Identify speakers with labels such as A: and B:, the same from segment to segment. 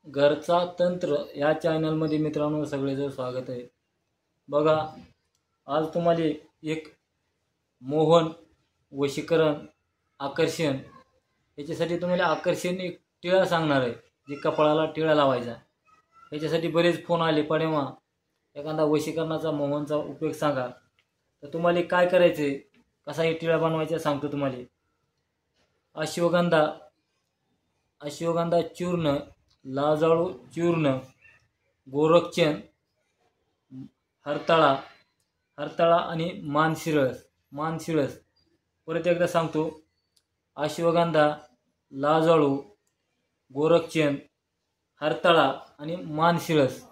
A: घरचा तंत्र या चॅनलमध्ये मित्रांनो सगळेजण स्वागत आहे। बघा, आज तुम्हाला एक मोहन, वशीकरण, आकर्षण याच्यासाठी तुम्हाला आकर्षण एक टिळा सांगणार आहे, जे कपाळाला टिळा लावायचा। याच्यासाठी बरेच फोन आले, पडेमा एखादा वशीकरणाचा मोहनचा उपयोग सांगा। तर तुम्हाला काय करायचे, कसा हे टिळा बनवायचा सांगतो तुम्हाला। अश्वगंधा चूर्ण, लाजाळू चूर्ण, गोरक्षण, हरतळा आणि मानशिळस। परत एकदा सांगतो, अश्वगंधा, लाजाळू, गोरक्षण, हरतळा आणि मानशिळस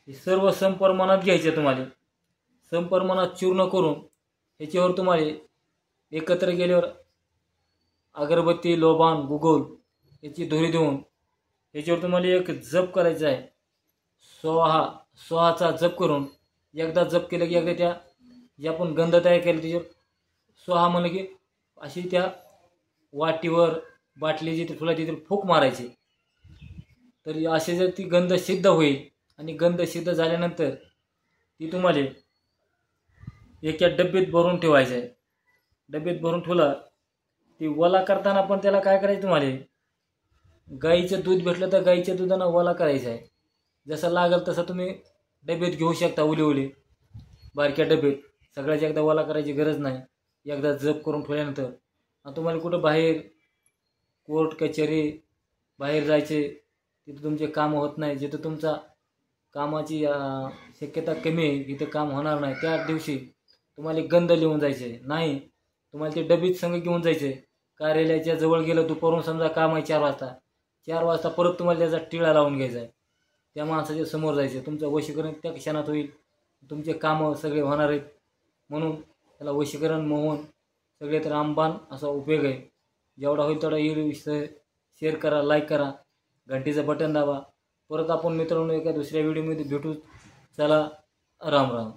A: हे सर्व समप्रमाणात घ्यायचे। तुम्हाला समप्रमाणात चूर्ण करून ह्याच्यावर तुम्हाला एकत्र गेल्यावर अगरबत्ती, लोबान, गुगोल याची धुरी देऊन ह्याच्यावर तुम्हाला एक जप करायचा आहे। स्वाहाचा जप करून एकदा जप केलं की एकदा त्या जे आपण गंध तयार केली त्याच्यावर स्वाहा म्हणलं की अशी त्या वाटीवर, बाटली जिथे फुला तिथे फूक मारायची। तर असे जर ती गंध सिद्ध होईल आणि गंध सिद्ध झाल्यानंतर ती तुम्हाला एका डब्यात भरून ठेवायचं आहे। डब्यात भरून ठेवला ती वला करताना पण त्याला काय करायचं, तुम्हाला गाईचं दूध भेटलं तर गाईच्या दुधानं वला करायचा आहे। जसं लागेल तसं तुम्ही डब्यात घेऊ शकता, उली बारक्या डब्यात। सगळ्याच एकदा वला करायची गरज नाही। एकदा जप करून ठेवल्यानंतर तुम्हाला कुठं बाहेर कोर्ट कचेरी बाहेर जायचे, तिथे तुमचे काम होत नाही, जिथं तुमचा कामाची शक्यता कमी आहे, तिथं काम होणार नाही, त्या दिवशी तुम्हाला गंध लिहून जायचे नाही। तुम्हाला ते डबीत संग घेऊन जायचे। कार्यालयाच्या जवळ गेलं, दुपारून समजा काम आहे 4 वाजता परत तुम्हाला त्याचा टिळा लावून घ्यायचा आहे। त्या माणसाच्या समोर जायचं, तुमचं वशीकरण त्या क्षणात होईल, तुमचे कामं सगळे होणार आहेत। म्हणून त्याला वशीकरण मोहन सगळे तर रामबाण असा उपयोग आहे। जेवढा होईल तेवढा व्हिडिओ शेअर करा, लाईक करा, घंटीचं बटन दाबा। परत आपण मित्रांनो एका दुसऱ्या व्हिडिओमध्ये भेटू। चला, राम राम।